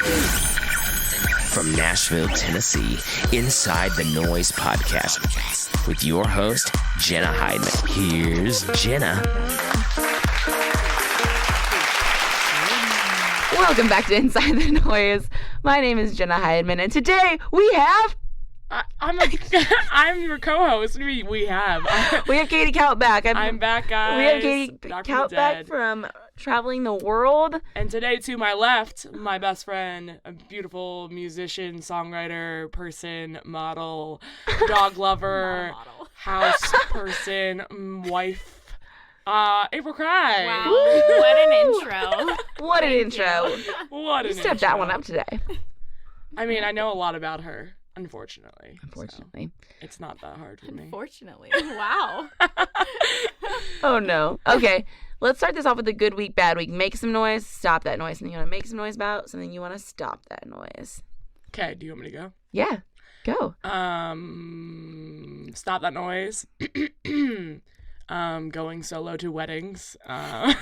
From Nashville, Tennessee, inside the Noize podcast with your host, Jenna Heidman. Here's Jenna. Welcome back to Inside the Noize. My name is Jenna Heidman, and today we have... I'm your co-host. We have Katie Kaut back. I'm back, guys. We have Katie Kaut back from traveling the world. And today, to my left, my best friend, a beautiful musician, songwriter, person, model, dog lover, house person, wife, April Cry. Wow, what an intro. What an intro. What an You stepped that one up today. I mean, I know a lot about her. Unfortunately. So it's not that hard for me. Unfortunately. Wow. Oh, no. Okay. Let's start this off with a good week, bad week. Make some noise, stop that noise. Something you want to make some noise about, something you want to stop that noise. Okay, do you want me to go? Yeah, go. Stop that noise. Going solo to weddings. Because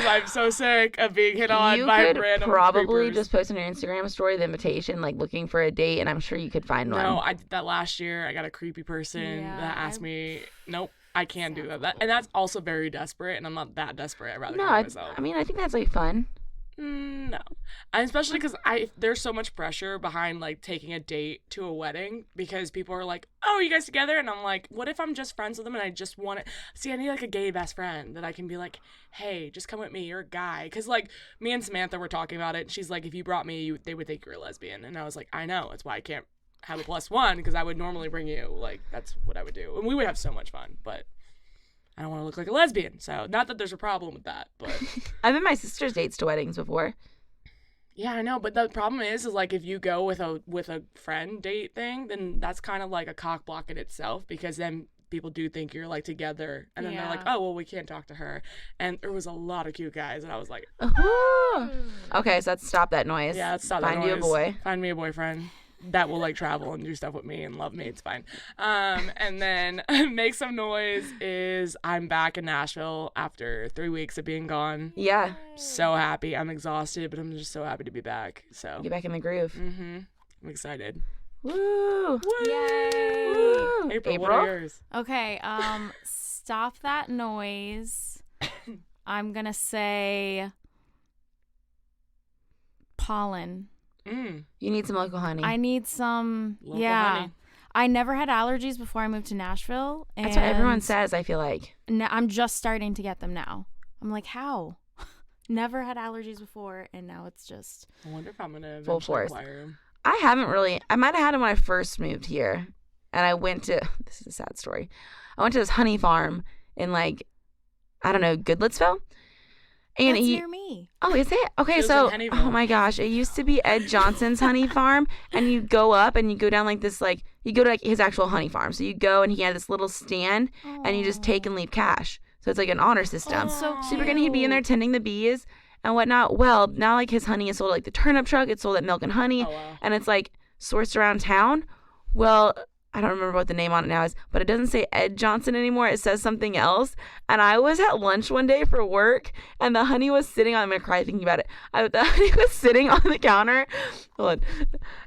I'm so sick of being hit on by random You could probably creepers. just post on your Instagram story the invitation, like looking for a date, and I'm sure you could find one. No, I did that last year. I got a creepy person that asked me, nope, I can't do that. And that's also very desperate, and I'm not that desperate. I'd rather go myself. I mean, I think that's like fun. No. And especially because there's so much pressure behind like taking a date to a wedding because people are like, oh, you guys together? And I'm like, what if I'm just friends with them and I just want to see, I need like a gay best friend that I can be like, hey, just come with me, you're a guy. Because like me and Samantha were talking about it and she's like, if you brought me, they would think you're a lesbian. And I was like, I know, that's why I can't have a +1 because I would normally bring you. Like that's what I would do. And we would have so much fun, but I don't want to look like a lesbian, so not that there's a problem with that, but... I've been my sister's dates to weddings before. Yeah, I know, but the problem is like if you go with a friend date thing, then that's kind of like a cock block in itself because then people do think you're like together, and then they're like, oh, well, we can't talk to her. And there was a lot of cute guys, and I was like... Okay, so let's stop that noise. Yeah, let's stop that noise. Find you a boy. Find me a boyfriend that will like travel and do stuff with me and love me. It's fine. And then make some noise is I'm back in Nashville after 3 weeks of being gone. Yeah. So happy. I'm exhausted, but I'm just so happy to be back. So Get back in the groove. I'm excited. Woo! Yay! Woo! April, what are yours? Okay, stop that noise. I'm gonna say Pollen. You need some local honey. I need some Local honey. I never had allergies before I moved to Nashville. And That's what everyone says, I feel like. I'm just starting to get them now. I'm like, how? Never had allergies before, and now it's just... I wonder if I'm going to full force. acquire them. I haven't really. I might have had them when I first moved here. And I went to... This is a sad story. I went to this honey farm in like, I don't know, Goodlettsville. And That's near me. Oh, is it? Okay, It was so, in Honeyville. oh my gosh, it used to be Ed Johnson's honey farm, and you go up and you go down like this, like, you go to like his actual honey farm. So you go and he had this little stand, and you just take and leave cash. So it's like an honor system. So Super good. He'd be in there tending the bees and whatnot. Well, now like his honey is sold at like the turnip truck. It's sold at Milk and Honey, and it's like sourced around town. Well, I don't remember what the name on it now is, but it doesn't say Ed Johnson anymore. It says something else. And I was at lunch one day for work, and the honey was sitting on... I'm going to cry thinking about it. The honey was sitting on the counter. Hold on.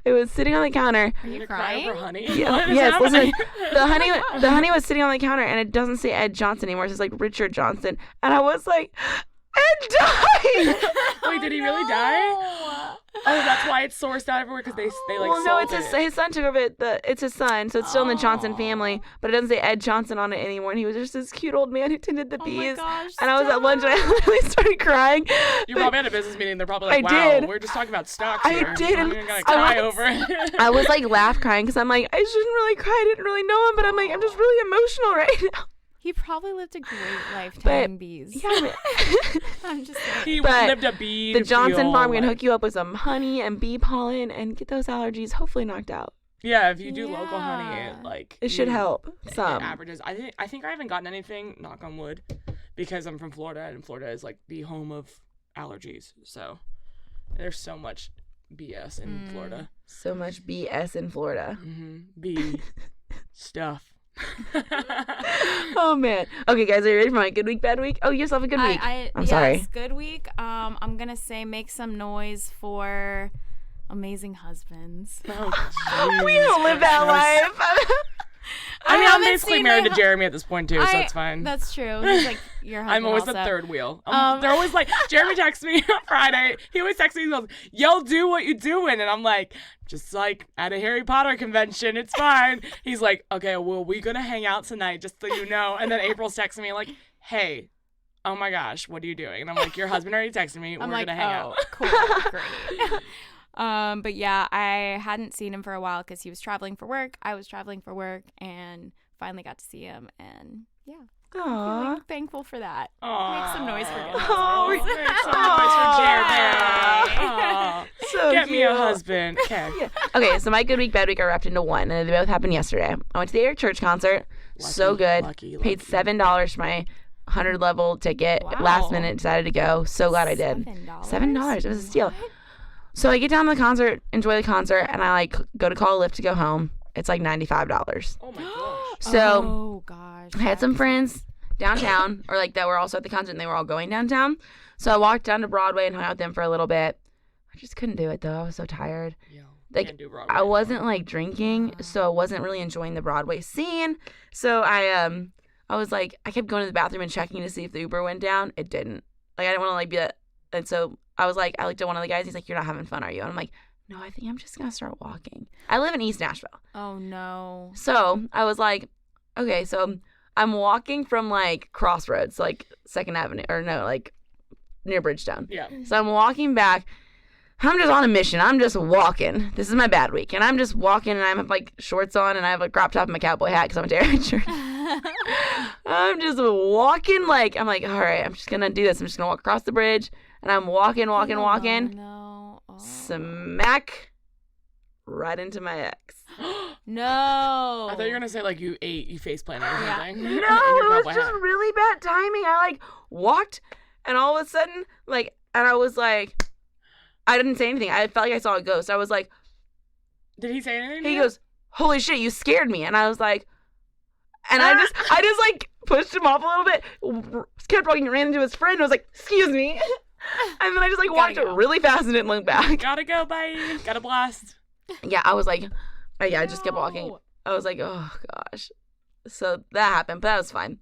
It was sitting on the counter. Are you Cry crying? over honey? Yeah, yes, listen. The honey was sitting on the counter, and it doesn't say Ed Johnson anymore. It says, like, Richard Johnson. And I was like, Ed died! Wait, did he really die? Oh, that's why it's sourced out everywhere because they like well, no, sold it's it. his son took over it. It's his son, so it's still in the Johnson family, but it doesn't say Ed Johnson on it anymore. And he was just this cute old man who tended the bees. Gosh, and I was at lunch and I literally started crying. You're probably at a business meeting. They're probably like, I wow, did. we're just talking about stocks I here. did, I'm and gonna cry over it. I was like laugh crying because I'm like, I shouldn't really cry. I didn't really know him, but I'm like, I'm just really emotional right now. He probably lived a great life tending bees. Yeah, I'm just saying. He But lived a bee. the Johnson farm can hook you up with some honey and bee pollen and get those allergies hopefully knocked out. Yeah, if you do local honey, It should help some. It averages. I think I haven't gotten anything, knock on wood, because I'm from Florida, and Florida is like the home of allergies. So there's so much BS in Florida. So much BS in Florida. Bee stuff. Oh man. Okay, guys, are you ready for my good week, bad week? Oh, you yourself a good week. I'm sorry. Good week. I'm gonna say make some noise for amazing husbands. Oh, We don't live that life. I mean, I'm haven't basically seen married my to Jeremy at this point too, so it's fine. That's true. He's like your husband. I'm always also. the third wheel. They're always like, Jeremy texts me on Friday. He always texts me, he goes, yo, do what you doing? And I'm like, just like at a Harry Potter convention, it's fine. He's like, okay, well, we gonna hang out tonight, just so you know. And then April's texting me like, hey, oh my gosh, what are you doing? And I'm like, your husband already texted me. I'm We're like, gonna hang out. Cool, great. But yeah, I hadn't seen him for a while because he was traveling for work. I was traveling for work, and finally got to see him. And yeah, Aww. feeling thankful for that. Aww. Make some noise for good Oh, Make husbands. some noise for Jeremy. Aw. So Get me a cute. husband. Okay. Okay, so my good week, bad week are wrapped into one, and they both happened yesterday. I went to the Eric Church concert. So Lucky, good. lucky, Paid lucky. $7 for my 100 level ticket. Wow. Last minute, decided to go. So glad I did. $7. It was a steal. What? So I get down to the concert, enjoy the concert, and I like go to call a Lyft to go home. It's like $95. Oh my gosh. So oh gosh, I had some friends downtown, or like that were also at the concert, and they were all going downtown. So I walked down to Broadway and hung out with them for a little bit. I just couldn't do it though. I was so tired. Yo, Like, can't do Broadway I wasn't anymore. like drinking, so I wasn't really enjoying the Broadway scene. So I was like, I kept going to the bathroom and checking to see if the Uber went down. It didn't. Like I didn't want to like be that. And so I was like, I looked at one of the guys. He's like, "You're not having fun, are you?" And I'm like, "No, I think I'm just gonna start walking." I live in East Nashville, Oh no. so I was like, okay, so I'm walking from like Crossroads, like 2nd Avenue, or no, like near Bridgetown. Yeah. So I'm walking back. I'm just on a mission. I'm just walking. This is my bad week. And I'm just walking, and I have like shorts on, and I have a crop top and my cowboy hat because I'm a Derek church. I'm just walking like, I'm like, all right, I'm just going to do this. I'm just going to walk across the bridge. And I'm walking. Oh no. Oh. Smack right into my ex. No. I thought you were gonna say like you face planted or Yeah. something. No, In your it was cowboy just hat. really bad timing. I like walked, and all of a sudden, like, and I was like, I didn't say anything. I felt like I saw a ghost. I was like, Did he say anything? to he you? goes, "Holy shit, you scared me." And I was like, and I just like pushed him off a little bit, kept walking, ran into his friend, and was like, "Excuse me." And then I just like walked Gotta go. really fast and didn't look back. Gotta go, bye. Gotta blast. Yeah, I was like, yeah, I just kept walking. No. I was like, oh gosh. So that happened, but that was fine.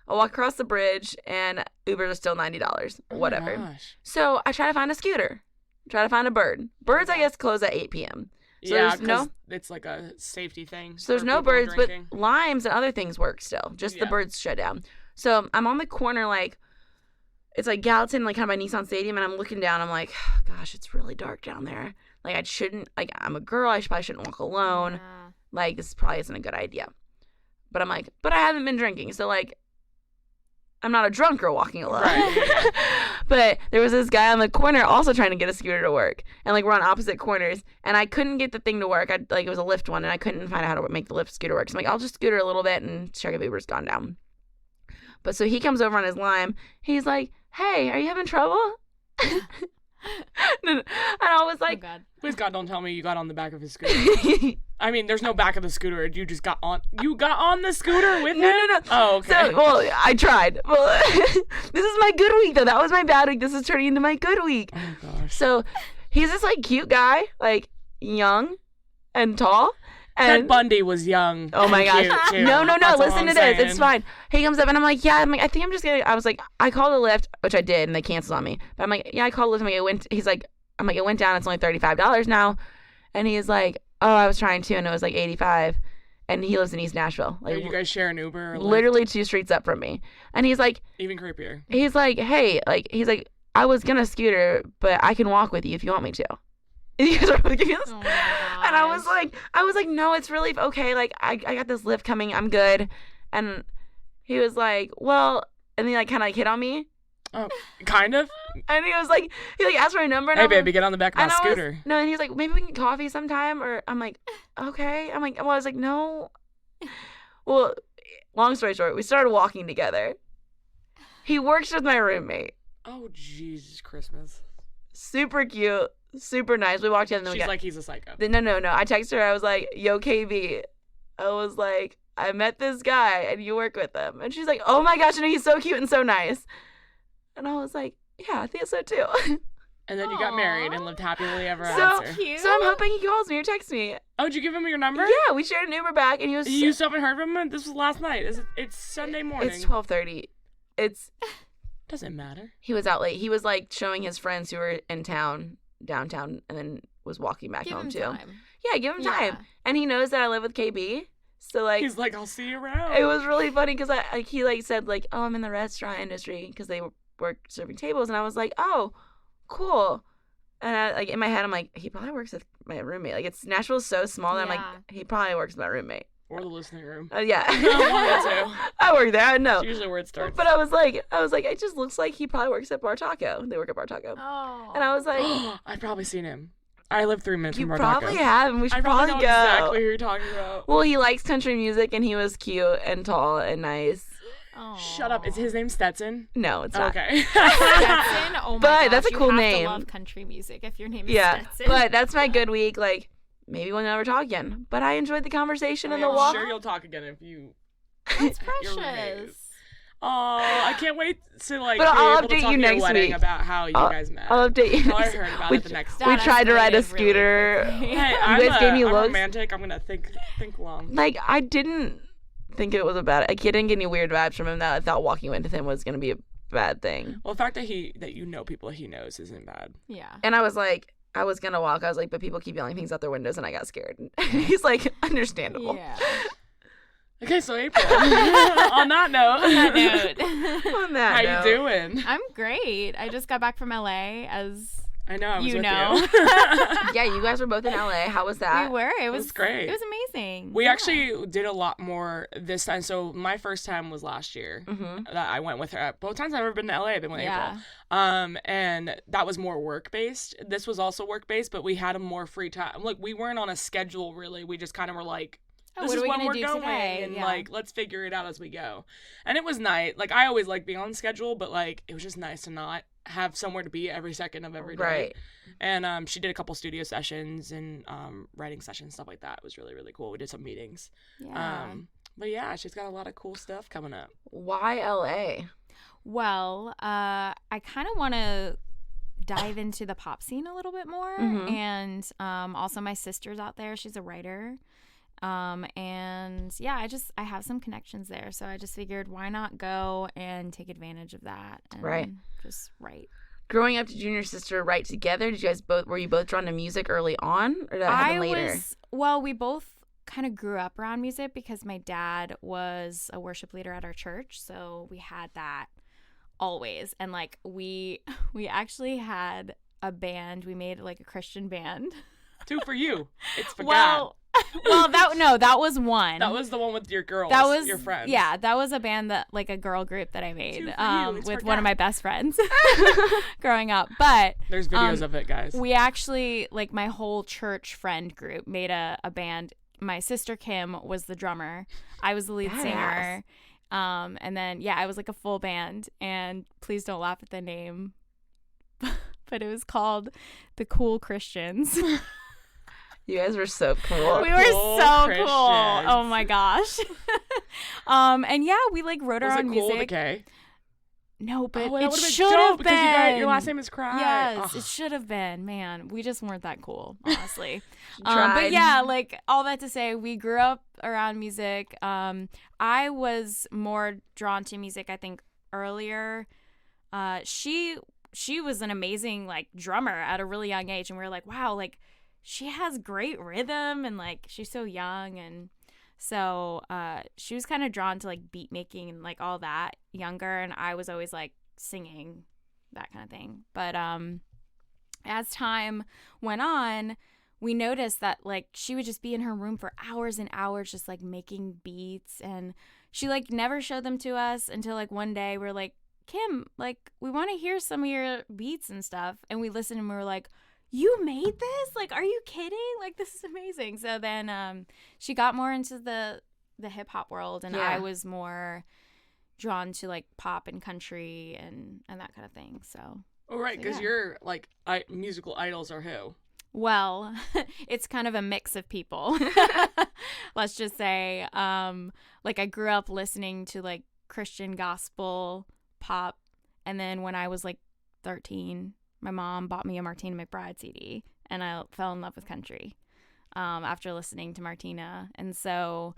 I walk across the bridge, and Ubers are still $90. Oh my Whatever. gosh. So I try to find a scooter. Try to find a bird. Birds, I guess, close at 8 p.m. So Yeah, there's no, 'cause it's like a safety thing. so there's for no people birds, drinking. but limes and other things work still. Just the Yeah. birds shut down. So I'm on the corner, like, it's like Gallatin, like kind of by Nissan Stadium, and I'm looking down. I'm like, gosh, it's really dark down there. Like, I shouldn't, like, I'm a girl. I probably shouldn't walk alone. Yeah. Like, this probably isn't a good idea. But I'm like, but I haven't been drinking. So, like, I'm not a drunk girl walking alone. Right. But there was this guy on the corner also trying to get a scooter to work. And, like, we're on opposite corners. And I couldn't get the thing to work. Like, it was a Lyft one, and I couldn't find out how to make the Lyft scooter work. So I'm like, I'll just scooter a little bit and check if Uber's gone down. But so he comes over on his Lime. He's like, "Hey, are you having trouble?" And I was Oh like, god. Please God, don't tell me you got on the back of his scooter. I mean, there's no back of the scooter. You just got on. You got on the scooter with him? No. Oh, okay. So, well, I tried. Well, this is my good week, though. That was my bad week. This is turning into my good week. Oh gosh. So, he's this, like, cute guy, like, young and tall. Ted And, Bundy was young. oh, my and gosh. cute, too. No. That's all Listen I'm to this. saying. It's fine. He comes up, and I'm like, yeah. I'm like, I think I'm just going to, I was like, I called a Lyft, which I did, and they canceled on me. But I'm like, yeah, I called a Lyft. I'm like, he's like, I'm like, it went down. It's only $35 now. And he's like, oh, I was trying to, and it was like $85. And he lives in East Nashville. Are Like, you guys share an Uber? Or Lyft? literally 2 streets up from me. And he's like, Even creepier. hey, like, he's like, I was gonna scooter, but I can walk with you if you want me to. And you guys are really confused. Oh my gosh. And I was like, no, it's really okay. Like, I got this Lyft coming. I'm good. And he was like, well, and he like kind of like hit on me. Oh, kind of. And he was like, he asked for my number. And Hey, I'm like- baby, get on the back of my and I was- scooter. no, and he was like, maybe we can get coffee sometime. Or I'm like, okay. I'm like, well, I was like, no. Well, long story short, we started walking together. He works with my roommate. Oh, Jesus Christmas. Super cute, super nice. We walked in and then we She's got. like, he's a psycho. No. I texted her. I was like, yo, KB. I was like, I met this guy and you work with him. And she's like, oh my gosh, and he's so cute and so nice. And I was like, yeah, I think so too. And then you got married and lived happily ever So after. Cute. So I'm hoping he calls me or texts me. Oh, did you give him your number? Yeah, we shared an Uber back and he was You still haven't heard from him? This was last night. It's Sunday morning. It's 12:30. Doesn't matter. He was out late. He was like showing his friends who were in downtown, and then was walking back Give home him too. time. Yeah, give him time. Yeah. And he knows that I live with KB. So like He's like, I'll see you around. it was really funny because he like said like, oh, I'm in the restaurant industry because they work serving tables, and I was like, oh, cool. And I, like in my head, I'm like, he probably works with my roommate. Like Nashville's so small that I'm Yeah. like, he probably works with my roommate. Or the listening room. Yeah. One of the two. I work there. I know. It's usually where it starts. But I was like, it just looks like he probably works at Bar Taco. They work at Bar Taco. Oh. And I was like, I've probably seen him. I live 3 minutes you from Bar probably Taco. have, and we should I probably probably know go. exactly who you're talking about. Well, he likes country music, and he was cute and tall and nice. Aw. Shut up. Is his name Stetson? No, it's not. Okay. Stetson? Oh my But gosh, that's a cool you have name. to love country music if your name is Yeah, Stetson. but that's my good week. Like, maybe we'll never talk again. But I enjoyed the conversation and the I'm walk. sure you'll talk again if you. That's Your roommate. precious. Oh, I can't wait to like. But be I'll able to update talk you at your next wedding week. about how you guys met. I'll update you. Probably heard about it the next That We day. tried to ride a escalated really scooter. quickly. Hey, You guys gave me I'm looks. romantic. I'm gonna think long. Like, I didn't think it was a bad. I didn't get any weird vibes from him that I thought walking with him was gonna be a bad thing. Well, the fact that you know people he knows isn't bad. Yeah. And I was like, I was gonna walk. I was like, but people keep yelling things out their windows, and I got scared. He's like, understandable. Yeah. Okay, so April. On that note, On that how note. you doing? I'm great. I just got back from LA, as I know. I was you with know. you. Yeah, you guys were both in LA. How was that? We were. It was great. It was amazing. We Yeah. actually did a lot more this time. So my first time was last year. Mm-hmm. That I went with her. Both times I've ever been to LA, I've been with Yeah. April. And that was more work based. This was also work based, but we had a more free time. Like we weren't on a schedule really. We just kind of were like, Oh, this what is are we when gonna we're do going, today? and Yeah. like let's figure it out as we go. And it was nice. Like I always like being on schedule, but like it was just nice to not have somewhere to be every second of every day. Right. And she did a couple studio sessions and writing sessions, stuff like that. It was really, really cool. We did some meetings. Yeah. But yeah, she's got a lot of cool stuff coming up. Why LA? Well, I kind of want to dive into the pop scene a little bit more. Mhm. And also my sister's out there. She's a writer. And yeah, I have some connections there. So I just figured why not go and take advantage of that and Right. just write. Growing up, did you and your sister write together? Did you guys were you both drawn to music early on, or did that happen later? We both kind of grew up around music because my dad was a worship leader at our church. So we had that always. And like we actually had a band. We made like a Christian band. 2 for you. It's for Well, that was one. God. That was the one with your girls. That was your friends. Yeah, that was a band that like a girl group that I made 2 for you, it's with for one of God. my best friends growing up. But There's videos of it, guys. we actually like my whole church friend group made a band. My sister Kim was the drummer. I was the lead singer. And then I was like a full band. And please don't laugh at the name, but it was called the Cool Christians. You guys were so cool. We were Cool so Christians. cool. Oh my gosh. And we like wrote our was it own cool music. with a K? No, but Oh, that it would've been should dope have because been. your last name is Cry. Yes, Ugh. it should have been. Man, we just weren't that cool, honestly. Tried. But yeah, like all that to say, we grew up around music. I was more drawn to music, I think, earlier. She was an amazing like drummer at a really young age, and we were like, wow, like she has great rhythm, and like she's so young, and so she was kind of drawn to like beat making and like all that younger, and I was always like singing, that kind of thing. But as time went on, we noticed that like she would just be in her room for hours and hours just like making beats, and she like never showed them to us until like one day we were like, Kim, like we want to hear some of your beats and stuff. And we listened and we were like, you made this? Like, are you kidding? Like, this is amazing. So then she got more into the hip hop world, and I was more drawn to like pop and country and that kind of thing. So Oh, right, because yeah. your like musical idols are who? Well, it's kind of a mix of people. Let's just say, like I grew up listening to like Christian gospel pop. And then when I was like 13, my mom bought me a Martina McBride CD and I fell in love with country after listening to Martina. And so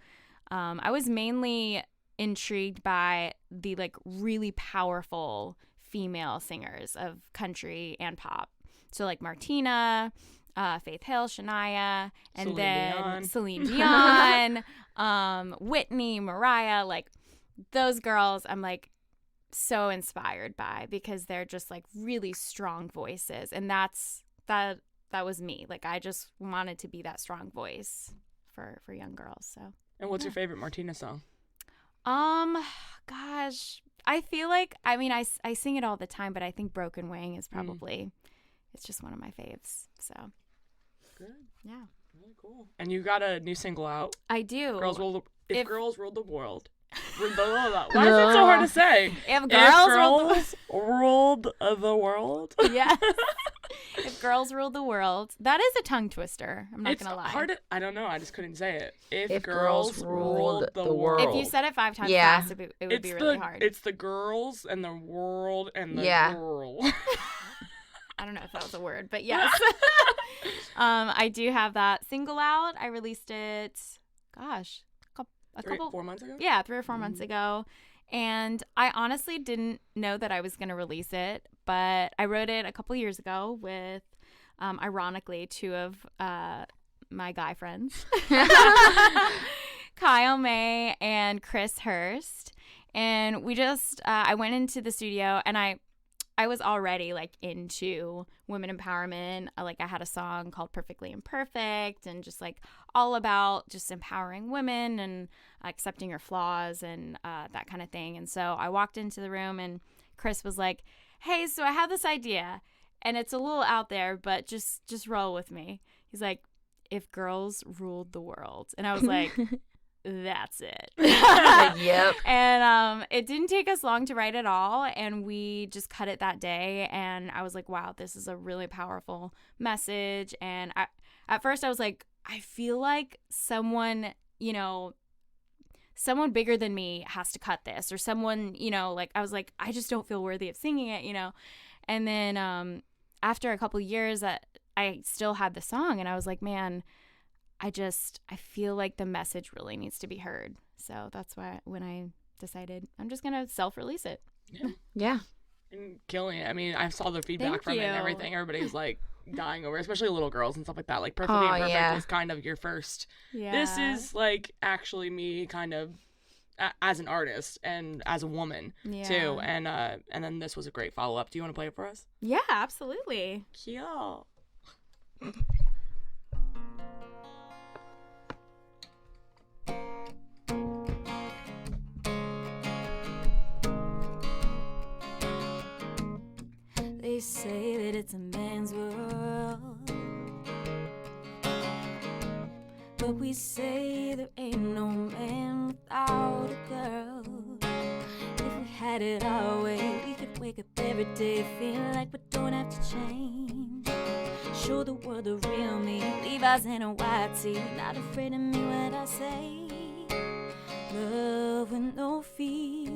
I was mainly intrigued by the like really powerful female singers of country and pop. So like Martina, Faith Hill, Shania, and Celine Dion, Whitney, Mariah, like those girls I'm like so inspired by because they're just like really strong voices. And that was me. Like I just wanted to be that strong voice for young girls. So. And what's your favorite Martina song? Gosh, I feel like, I mean, I sing it all the time, but I think Broken Wing is probably, it's just one of my faves. So. Good. Yeah. Really cool. And you got a new single out. I do. If Girls Ruled the World. Why is it so hard to say? If Girls Ruled the World. Yes. If Girls Ruled the World. That is a tongue twister. I'm not going to lie. I don't know. I just couldn't say it. If girls ruled the world. If you said it 5 times fast, it would be really hard. It's the girls and the world and the girl. I don't know if that was a word, but yes. I do have that single out. I released it, gosh, a couple 4 months ago? Yeah, 3 or 4 months ago. And I honestly didn't know that I was going to release it, but I wrote it a couple years ago with, ironically, 2 of my guy friends, Kyle May and Chris Hurst. And we just, I went into the studio and I was already like into women empowerment. I had a song called Perfectly Imperfect and just like all about just empowering women and accepting your flaws and that kind of thing. And so I walked into the room and Chris was like, hey, so I have this idea and it's a little out there, but just roll with me. He's like, if girls ruled the world. And I was like, that's it. Yep. And it didn't take us long to write it all, and we just cut it that day. And I was like, wow, this is a really powerful message. And at first I was like, I feel like someone bigger than me has to cut this, or someone, I was like, I just don't feel worthy of singing it, And then after a couple years, I still had the song, and I was like, man, I feel like the message really needs to be heard. So that's why when I decided I'm just going to self-release it. Yeah. Yeah. And killing it. I mean, I saw the feedback from it and everything. Everybody's like dying over it, especially little girls and stuff like that. Like Perfectly Imperfect is kind of your first. Yeah. This is like actually me kind of as an artist and as a woman too. And then this was a great follow-up. Do you want to play it for us? Yeah, absolutely. Cute. They say that it's a man's world, but we say there ain't no man without a girl. If we had it our way, we could wake up every day feeling like we don't have to change. Show the world the real me, Levi's and a white tee, not afraid to mean what I say. Love with no fear,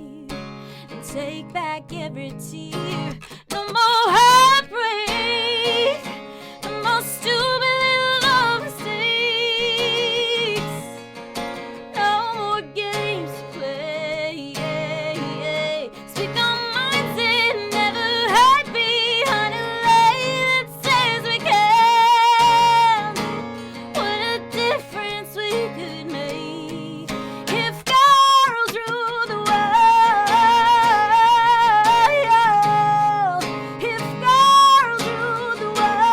and take back every tear. No more heartbreak, no more stupid little love mistakes, no more games to play. Speak our minds and never hide behind a lie that says we can. What a difference we could make if girls rule the world. If girls rule the world.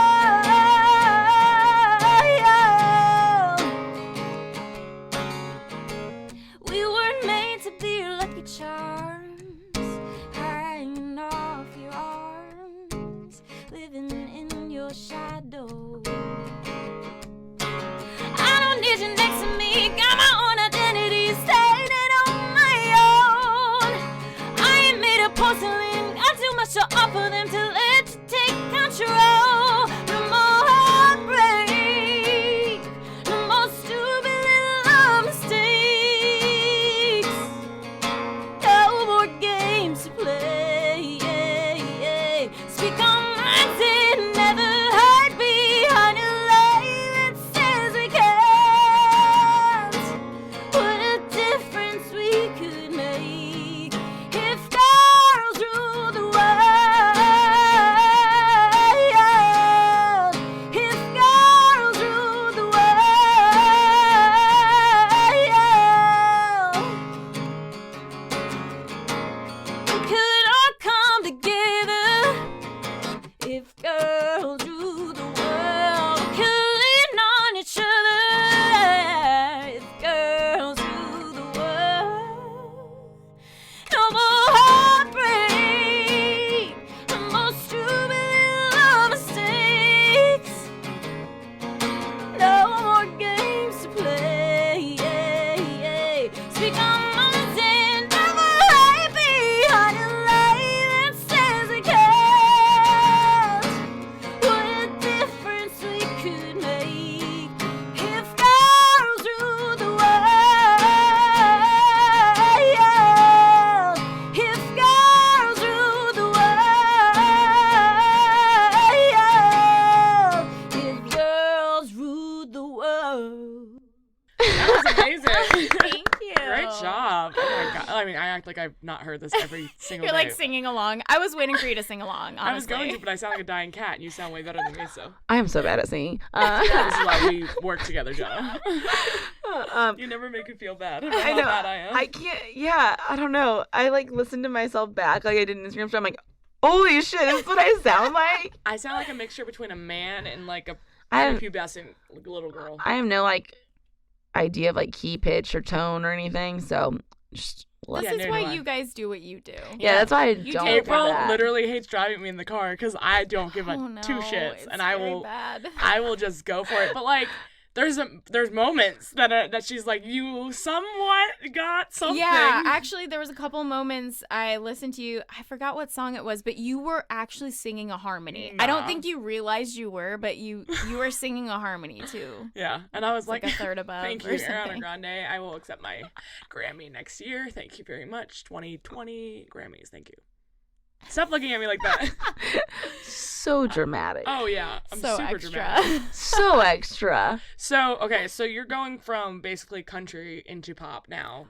We weren't made to be your lucky charms, hanging off your arms, living in your shadow. I don't need you next to me, got my own identity, standing on my own. I ain't made of porcelain, got too much to offer them to let you take control. No more heartbreak. I mean, I act like I've not heard this every single You're day. like singing along. I was waiting for you to sing along, honestly. I was going to, but I sound like a dying cat, and you sound way better than me, so. I am so bad at singing. Yeah, this is why we work together, Jenna. You never make me feel bad about how bad I am. I can't. Yeah, I don't know. I like listen to myself back like I did in Instagram show. I'm like, holy shit, this is what I sound like. I sound like a mixture between a man and like a prepubescent little girl. I have no like idea of like key, pitch, or tone or anything. So just This is why you guys do what you do. Yeah, that's why I don't. April literally hates driving me in the car because I don't give a two shits, and I will just go for it. But like, there's moments that she's like, you somewhat got something. Yeah, actually, there was a couple moments I listened to you. I forgot what song it was, but you were actually singing a harmony. Nah. I don't think you realized you were, but you were singing a harmony too. Yeah, and I was like a third above. Thank you, Ariana Grande. I will accept my Grammy next year. Thank you very much. 2020 Grammys. Thank you. Stop looking at me like that. So dramatic. Oh yeah, I'm so super extra. dramatic. So extra. So okay, so you're going from basically country into pop now.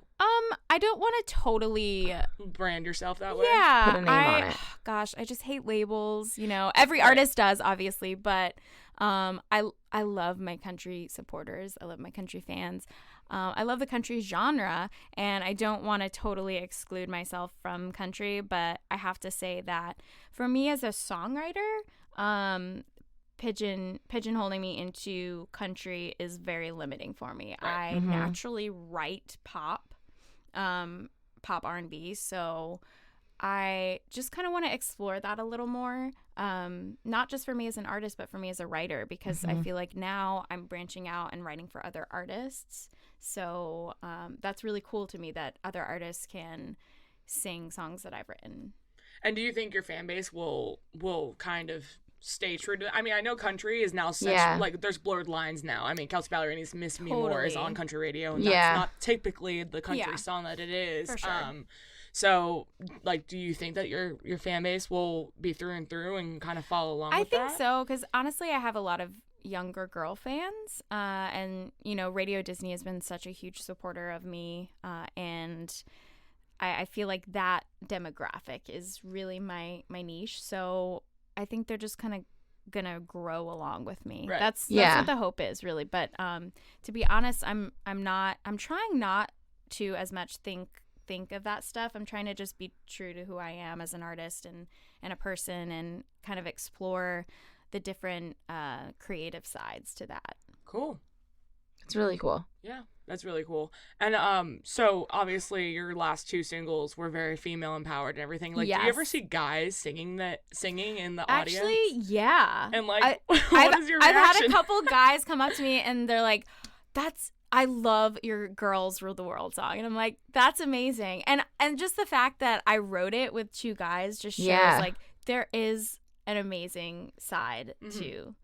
I don't want to totally brand yourself that way. Yeah, Put a name on it. Gosh, I just hate labels. You know, every artist does, obviously, but I love my country supporters. I love my country fans. I love the country genre, and I don't want to totally exclude myself from country, but I have to say that for me as a songwriter, pigeonholing me into country is very limiting for me. Right. I naturally write pop R&B, so I just kind of want to explore that a little more, not just for me as an artist, but for me as a writer, because I feel like now I'm branching out and writing for other artists. So that's really cool to me that other artists can sing songs that I've written. And do you think your fan base will kind of stay true to? I mean, I know country is now such like there's blurred lines now. I mean, Kelsey Ballerini's "Miss Me More" is on country radio, and that's not typically the country song that it is. For sure. So, like, do you think that your fan base will be through and through and kind of follow along with that? I think so, because honestly, I have a lot of younger girl fans, and you know, Radio Disney has been such a huge supporter of me, and I feel like that demographic is really my niche. So I think they're just kind of gonna grow along with me. Right. That's what the hope is, really. But to be honest, I'm trying not to as much think of that stuff. I'm trying to just be true to who I am as an artist and a person, and kind of explore the different creative sides to that. Cool. It's really cool. Yeah, that's really cool. And so obviously your last two singles were very female empowered and everything. Like, do you ever see guys singing in the audience? Actually, yeah. And like, what is your reaction? I've had a couple guys come up to me and they're like, I love your Girls Rule the World song. And I'm like, that's amazing. And just the fact that I wrote it with two guys just shows like there is an amazing side to,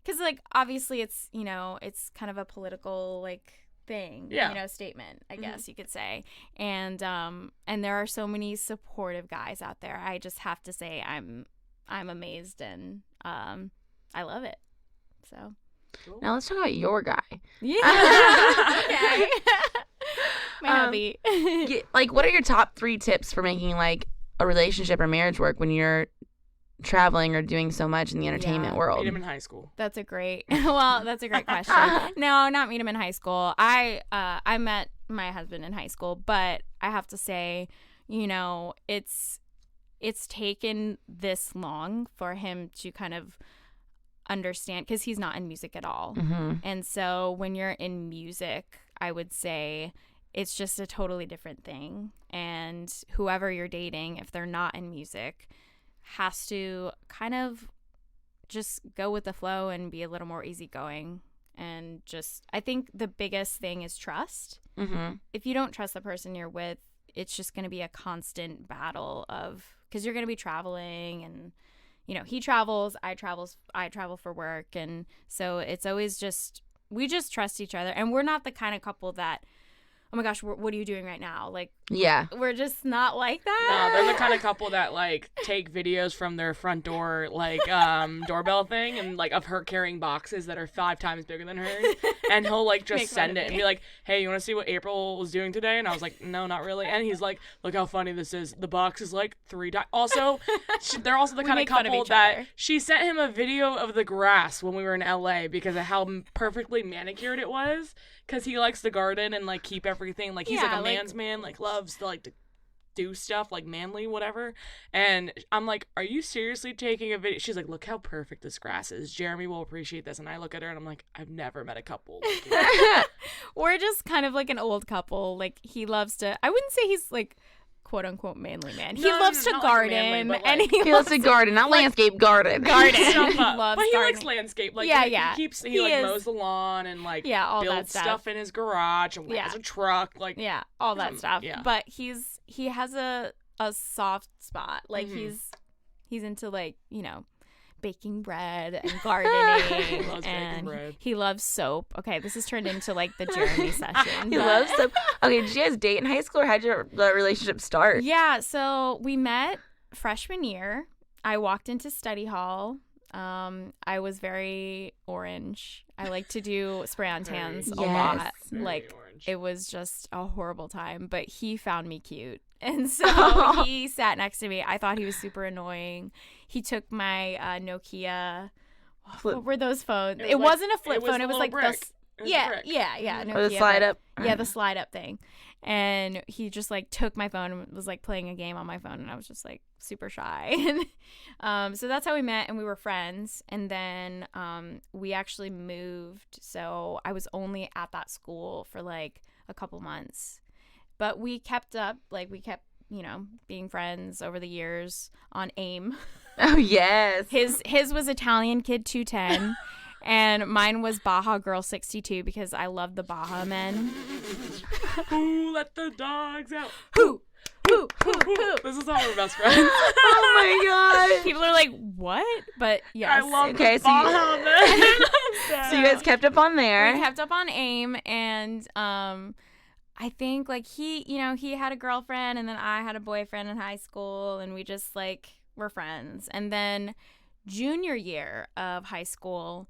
because like obviously it's, you know, it's kind of a political like thing, you know, statement, I guess you could say. And there are so many supportive guys out there. I just have to say I'm amazed, and I love it. So Cool. Now let's talk about your guy. yeah. Okay. My hubby. Like, what are your top 3 tips for making like a relationship or marriage work when you're traveling or doing so much in the entertainment world? Meet him in high school. That's a great question. No, not meet him in high school. I met my husband in high school, but I have to say, you know, it's taken this long for him to kind of understand, because he's not in music at all. And so when you're in music, I would say it's just a totally different thing. And whoever you're dating, if they're not in music, has to kind of just go with the flow and be a little more easygoing. And just, I think the biggest thing is trust. If you don't trust the person you're with, it's just going to be a constant battle of, because you're going to be traveling, and you know, he travels, I travel for work, and so it's always just, we just trust each other. And we're not the kind of couple that oh my gosh, what are you doing right now? Like, Yeah. we're just not like No, that. they're the kind of couple that like take videos from their front door like doorbell thing and like of her carrying boxes that are 5 times bigger than hers, and he'll like just Make fun send of it and me. be like, hey, you want to see what April was doing today? And I was like, no, not really. And he's like, look how funny this is. The box is like 3 times. Also, they're also the We kind of make fun of couple each that other. she sent him a video of the grass when we were in LA because of how perfectly manicured it was. Because he likes to garden and like keep everything like he's Yeah, like a like- man's man, like loves to like to do stuff like manly, whatever. And I'm like, are you seriously taking a video? She's like, look how perfect this grass is. Jeremy will appreciate this. And I look at her and I'm like, I've never met a couple like you. We're just kind of like an old couple. Like, he loves to, I wouldn't say he's like quote unquote manly man. He No, loves to not like garden manly, but, and like- he He loves to garden, not landscape garden. garden. Stuff He up. loves But he likes gardening. landscape. Like Yeah, he yeah. keeps He like is- mows the lawn and like Yeah, all that builds stuff. stuff in his garage and Yeah. has a truck. Like Yeah, all that stuff. yeah. But he has a soft spot. Like Mhm. he's into like, baking bread and gardening. He loves baking and bread. he loves soap. Okay, this has turned into like the Jeremy session. He but- loves soap. Okay, did you guys date in high school, or how did your relationship start? Yeah, so we met freshman year. I walked into study hall. I was very orange. I like to do spray on tans a Yes. lot. Very Like, orange. it was just a horrible time, but he found me cute. And so Oh. he sat next to me. I thought he was super annoying. He took my Nokia. Flip- What were those phones? It It, was like- wasn't a flip it was phone. the It was little like brick. this. It was a Yeah, brick. yeah. Or the Nokia, slide but- up? Yeah, the slide up thing. And he just like took my phone and was like playing a game on my phone, and I was just like super shy. And so that's how we met, and we were friends. And then we actually moved, so I was only at that school for like a couple months, but we kept up. Like, we kept being friends over the years on AIM. Oh, yes. His was Italian Kid 210. And mine was Baja Girl 62 because I love the Baja men. Who let the dogs out? Who? This is how we're best friends. Oh my god. People are like, what? But yes. I love Okay, the so you- Baja men. So you guys kept up on there. We kept up on AIM, and I think like he had a girlfriend, and then I had a boyfriend in high school, and we just like were friends. And then junior year of high school,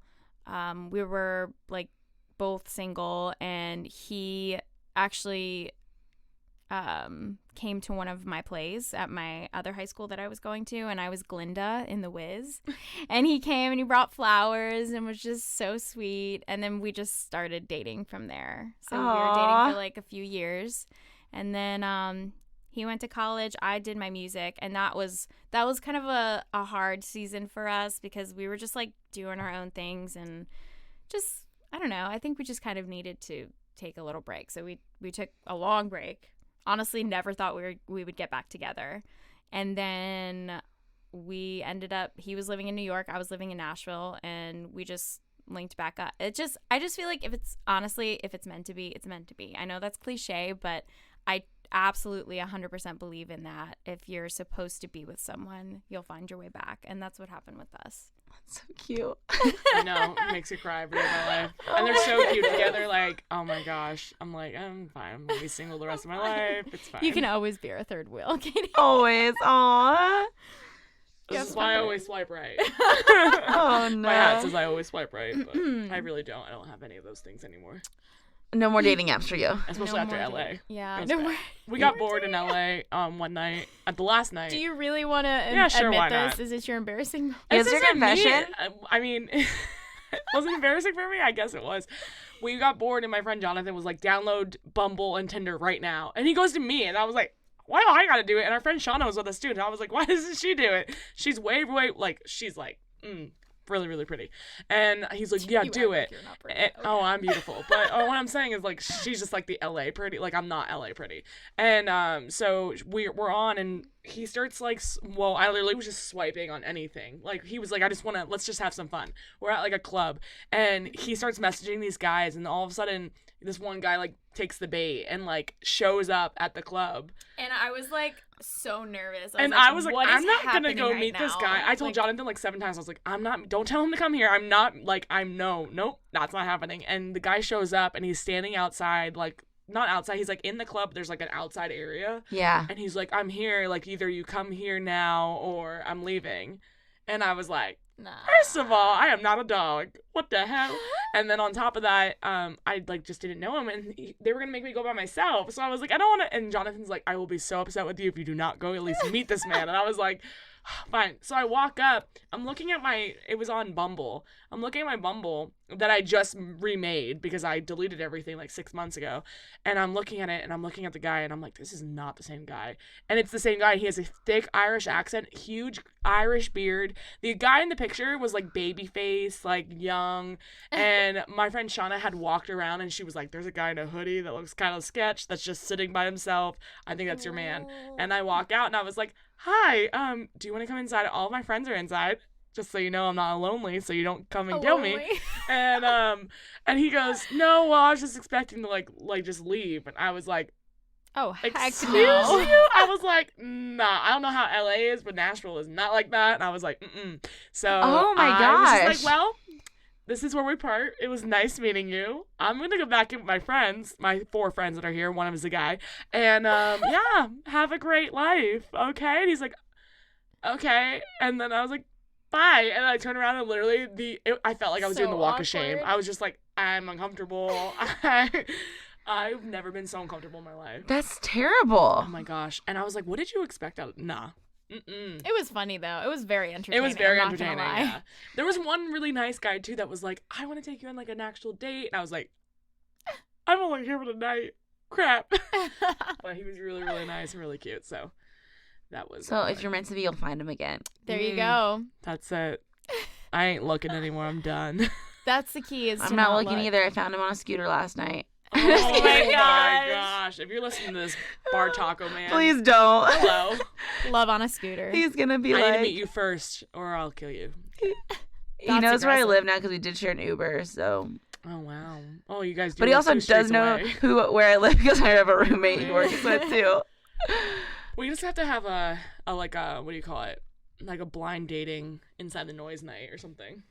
we were like both single, and he actually came to one of my plays at my other high school that I was going to, and I was Glinda in The Wiz. And he came and he brought flowers and was just so sweet. And then we just started dating from there. So we were dating Aw. for like a few years. And then he went to college, I did my music, and that was kind of a hard season for us because we were just like doing our own things, and just, I don't know, I think we just kind of needed to take a little break. So we took a long break. Honestly, never thought we would get back together. And then we ended up, he was living in New York, I was living in Nashville, and we just linked back up. I just feel like if it's meant to be, it's meant to be. I know that's cliche, but I absolutely 100% believe in that. If you're supposed to be with someone, you'll find your way back. And that's what happened with us. So cute. I know, it makes you cry every day of my life. And they're so cute together. Like, oh my gosh. I'm like, I'm fine. I'm gonna be single the rest of my life. It's fine. You can always be our third wheel, Katie. Always. Aw. This is why I always swipe right. Oh no. My hat says I always swipe right, but I really don't. I don't have any of those things anymore. No more dating apps for you. Especially No after more LA. dating. Yeah. It was No bad. more. We got bored in LA one night, at the last night. Do you really want to Yeah, sure, admit why this? not? Is it your embarrassing moment? Is This there isn't me. confession? I mean, was it embarrassing for me? I guess it was. We got bored, and my friend Jonathan was like, download Bumble and Tinder right now. And he goes to me, and I was like, why do I gotta do it? And our friend Shauna was with us too, and I was like, why doesn't she do it? She's way, she's like, really, really pretty. And he's like, yeah, You do act like it. you're not pretty. And- Oh, I'm beautiful. But what I'm saying is, like, she's just like the LA pretty. Like, I'm not LA pretty. And so we're on, and he starts like, I literally was just swiping on anything. Like, he was like, let's just have some fun. We're at like a club, and he starts messaging these guys, and all of a sudden, this one guy like takes the bait and like shows up at the club. And I was like so nervous. I was like, what is I'm not gonna happening go right meet this now? guy. I told Like, Jonathan like 7 times. I was like, don't tell him to come here. I'm not like, nope, that's not happening. And the guy shows up, and he's standing outside like not outside. He's like in the club. There's like an outside area. Yeah. And he's like, I'm here. Like either you come here now or I'm leaving. And I was like, Nah. first of all, I am not a dog. What the hell? And then on top of that, I like just didn't know him, and they were gonna make me go by myself. So I was like, I don't want to. And Jonathan's like, I will be so upset with you if you do not go at least meet this man. And I was like, fine. So I walk up. I'm looking at it was on Bumble. I'm looking at my Bumble that I just remade because I deleted everything like 6 months ago. And I'm looking at it, and I'm looking at the guy, and I'm like, this is not the same guy. And it's the same guy. He has a thick Irish accent, huge Irish beard. The guy in the picture was like baby face, like young. And my friend Shauna had walked around, and she was like, there's a guy in a hoodie that looks kind of sketch that's just sitting by himself. I think that's your man. And I walk out, and I was like, hi, do you want to come inside? All of my friends are inside. Just so you know, I'm not lonely, so you don't come and kill me. And he goes, no, well, I was just expecting to like just leave. And I was like, Oh, heck excuse no. you? I was like, nah, I don't know how LA is, but Nashville is not like that. And I was like, So Oh my I was gosh. just like, well, this is where we part. It was nice meeting you. I'm going to go back in with my friends, my 4 friends that are here. One of them is a guy. And yeah, have a great life. Okay. And he's like, okay. And then I was like, bye. And I turned around and literally I felt like I was doing the walk of shame. awkward. I was just like, I'm uncomfortable. I've never been so uncomfortable in my life. That's terrible. Oh my gosh. And I was like, what did you expect out of Nah. Mm-mm. It was funny though. It was very entertaining. It was very I'm not gonna entertaining. lie. Yeah. There was one really nice guy too that was like, I want to take you on like an actual date. And I was like, I'm only here for the night. Crap. But he was really, really nice and really cute. So that was. So if you're meant to be, you'll find him again. There you go. That's it. I ain't looking anymore. I'm done. That's the key. Is I'm to not looking look. either. I found him on a scooter last night. Oh my gosh. If you're listening to this, Bar Taco Man. Please don't. Hello. Love on a scooter. He's gonna be I need to like, meet you first or I'll kill you. he That's knows where I aggressive. live now because we did share an Uber. So, Oh, wow. Oh, you guys do but he live also 2 streets does know away. where I live because I have a roommate he works with too. We just have to have a like a, what do you call it? Like a blind dating inside the Noize night or something.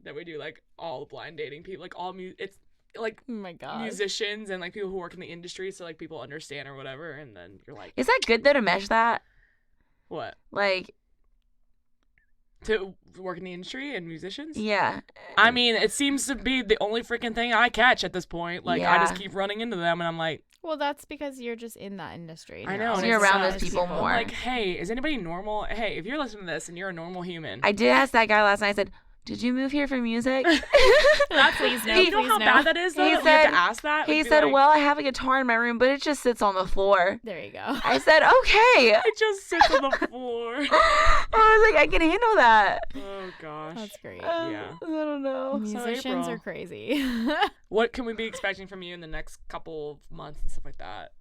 That we do like all blind dating people, like all it's like oh my god. musicians and like people who work in the industry, so like people understand or whatever, and then you're like, Is that good though to mesh that? what? Like, To work in the industry and musicians? yeah. I mean, it seems to be the only freaking thing I catch at this point. Like, I just Yeah. keep running into them, and I'm like, Well, that's because you're just in that industry. I now. know. So and you're it around sucks. those people I'm more. like, hey, is anybody normal? Hey, if you're listening to this and you're a normal human, I did ask that guy last night. I said, "Did you move here for music?" Please no. you know please how no. bad that is, though? He that we have said- to ask that? He We'd be said, like, "Well, I have a guitar in my room, but it just sits on the floor." There you go. I said, "Okay." it just sits on the floor. I was like, "I can handle that." Oh, gosh. That's great. Yeah. I don't know. Musicians April. are crazy. What can we be expecting from you in the next couple of months and stuff like that?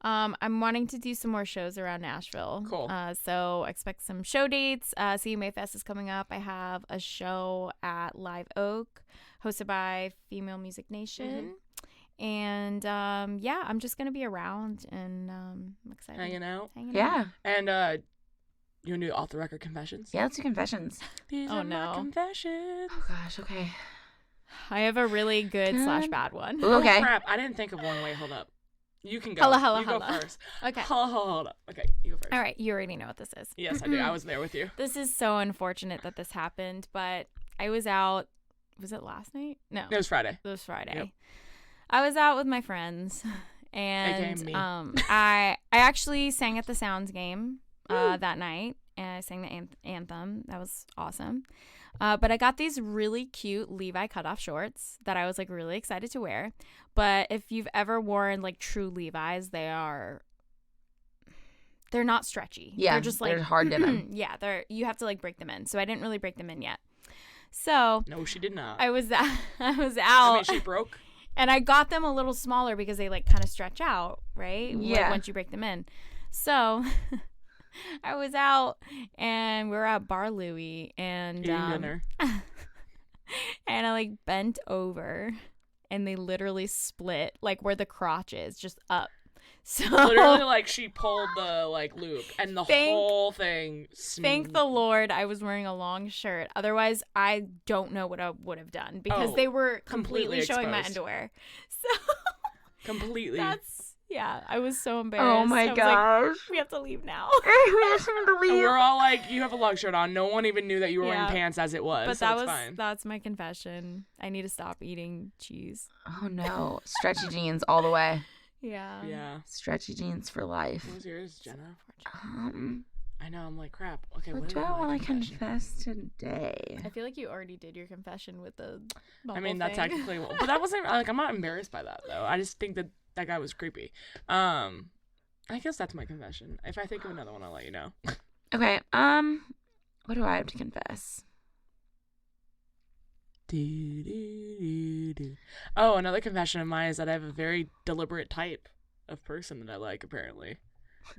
I'm wanting to do some more shows around Nashville. Cool. So expect some show dates. CMA Fest is coming up. I have a show at Live Oak hosted by Female Music Nation. And yeah, I'm just going to be around and I'm excited. Hanging out. Hanging Yeah. And you want to do off the record confessions? Yeah, let's do confessions. These Oh, are my no. confessions. Oh gosh. Okay. I have a really good / bad one. Ooh, okay. Oh, crap. I didn't think of one. Wait, hold up. You can go. Holla, you go holla. first. Okay. Hold up. Okay, you go first. All right. You already know what this is. Yes, I do. I was there with you. This is so unfortunate that this happened, but I was out. Was it last night? No. It was Friday. It was Friday. Yep. I was out with my friends, and AKA me. I actually sang at the Sounds game that night, and I sang the anthem. That was awesome. But I got these really cute Levi cutoff shorts that I was like really excited to wear. But if you've ever worn like true Levi's, they're not stretchy. Yeah, they're just like they're hard denim. yeah, you have to like break them in. So I didn't really break them in yet. So No, she did not. I was out. I mean, she broke. And I got them a little smaller because they like kind of stretch out, right? Like, Yeah. once you break them in. So I was out and we were at Bar Louie and Eating dinner. and I like bent over and they literally split like where the crotch is, just up. So Literally, like, she pulled the, like, loop, and the Thank- whole thing... thank the Lord I was wearing a long shirt. Otherwise, I don't know what I would have done because Oh, they were completely completely showing my exposed. underwear. So Completely. that's Yeah, I was so embarrassed. Oh my I was gosh. like, we have to leave now. We have to And leave. we're all like, you have a lug shirt on. No one even knew that you were wearing Yeah. pants as it was. But so it's fine. that's my confession. I need to stop eating cheese. Oh no. Stretchy jeans all the way. Yeah. Yeah. Stretchy jeans for life. What was yours, Jenna? I know. I'm like, crap. Okay, What do I want to confess today? I feel like you already did your confession with the I mean, that's thing. technically, but that wasn't like, I'm not embarrassed by that though. I just think that that guy was creepy. I guess that's my confession. If I think of another one, I'll let you know. Okay. What do I have to confess? Oh, another confession of mine is that I have a very deliberate type of person that I like, apparently.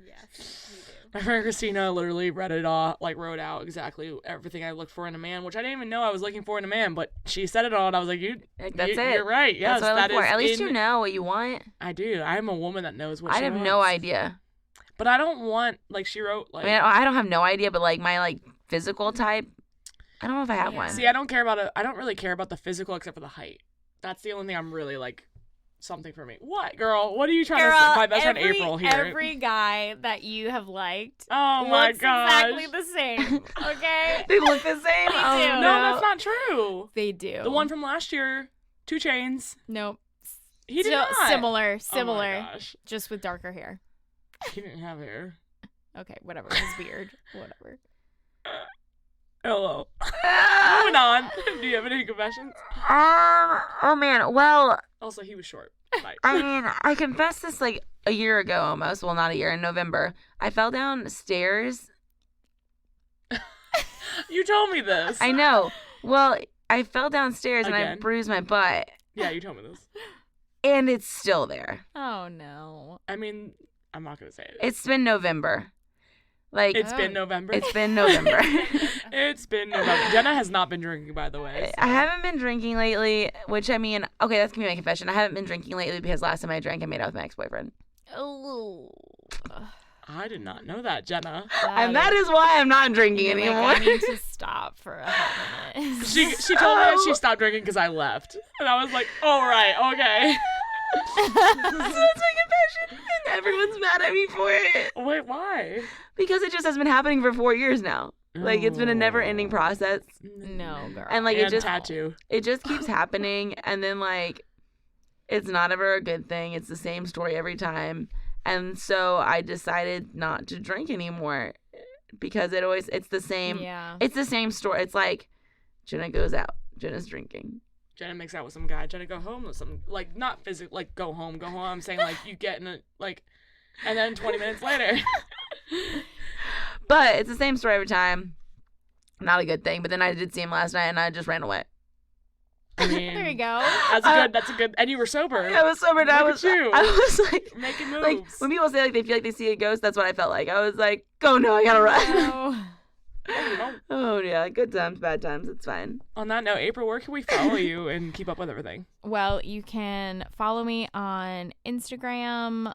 Yes, you do. My friend Christina literally wrote out exactly everything I looked for in a man, which I didn't even know I was looking for in a man, but she said it all, and I was like, That's it. You're right. Yes, That's what I look that for. is At least in- you know what you want. I do. I'm a woman that knows what I she have wants. no idea. But I don't want, like, she wrote, like... I mean, I don't have no idea, but like my like physical type, I don't know if I have one. See, I don't really care about the physical except for the height. That's the only thing I'm really, like, something for me. What, girl? What are you trying to say? My best friend April here. Every guy that you have liked Oh my looks gosh. exactly the same. Okay? They look the same. They Oh, do. No, no, that's not true. They do. The one from last year, 2 Chainz. Nope. He did Still not. Similar. Oh my gosh. Just with darker hair. He didn't have hair. Okay, whatever. His beard. Whatever. Hello. Moving on. Do you have any confessions? Oh man. Well, Also, he was short. Bye. I mean, I confessed this like a year ago almost. Well, not a year, in November. I fell downstairs. You told me this. I know. Well, I fell downstairs and I Again? bruised my butt, Yeah, you told me this. and it's still there. Oh, no. I mean, I'm not going to say it. It's been November. Like, It's been November. it's been November. It's been November. Jenna has not been drinking, by the way. I haven't been drinking lately, which I mean, okay, that's gonna be my confession. I haven't been drinking lately because last time I drank, I made out with my ex-boyfriend. Oh. I did not know that, Jenna. And that is why I'm not drinking Like, anymore. I need to stop for a hot minute. She told me that she stopped drinking because I left. And I was like, all right, okay. That's my confession, and everyone's mad at me for it. Wait, why? Because it just has been happening for 4 years now. Like, it's been a never-ending process. No, girl. And, like, And it tattoo. just keeps happening, and then, like, it's not ever a good thing. It's the same story every time. And so I decided not to drink anymore because it's the same. Yeah. It's the same story. It's like Jenna goes out, Jenna's drinking. Jenna makes out with some guy. Jenna go home with some, like, not physically, like, go home. I'm saying, like, you get in a, like, and then 20 minutes later. But it's the same story every time. Not a good thing. But then I did see him last night and I just ran away. I mean, There you go. That's a good, and you were sober. I was sober and I Look was at you. I was like Making moves. like when people say like they feel like they see a ghost, that's what I felt like. I was like, oh no, I gotta run. No. Oh yeah, good times, bad times, it's fine. On that note, April, where can we follow you and keep up with everything? Well, you can follow me on Instagram,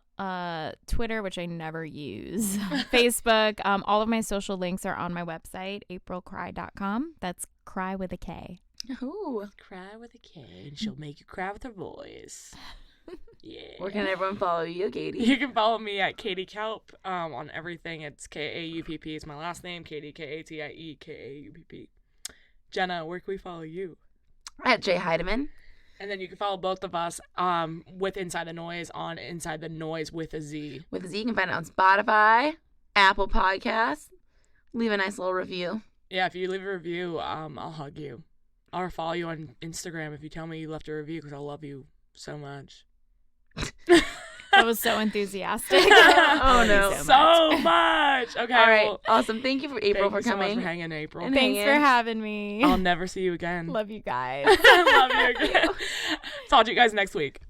Twitter, which I never use, Facebook. All of my social links are on my website, aprilcry.com. That's cry with a K. Ooh. Cry with a K, and she'll make you cry with her voice. Yeah. Where can everyone follow you, Katie? You can follow me at Katie Kaupp on everything. It's Kaupp is my last name. Katie, Katie Kaupp. Jenna, where can we follow you? At Jay Heidemann. And then you can follow both of us with Inside the Noize on Inside the Noize with a Z. With a Z, you can find it on Spotify, Apple Podcasts. Leave a nice little review. Yeah, if you leave a review, I'll hug you. Or follow you on Instagram if you tell me you left a review because I love you so much. That was so enthusiastic. Oh, no. So much. Okay. All right, well, awesome. Thank you for April thank for you so much coming. for hanging, April. And Thanks hanging. for having me. I'll never see you again. Love you guys. Love you again. Talk to you guys next week.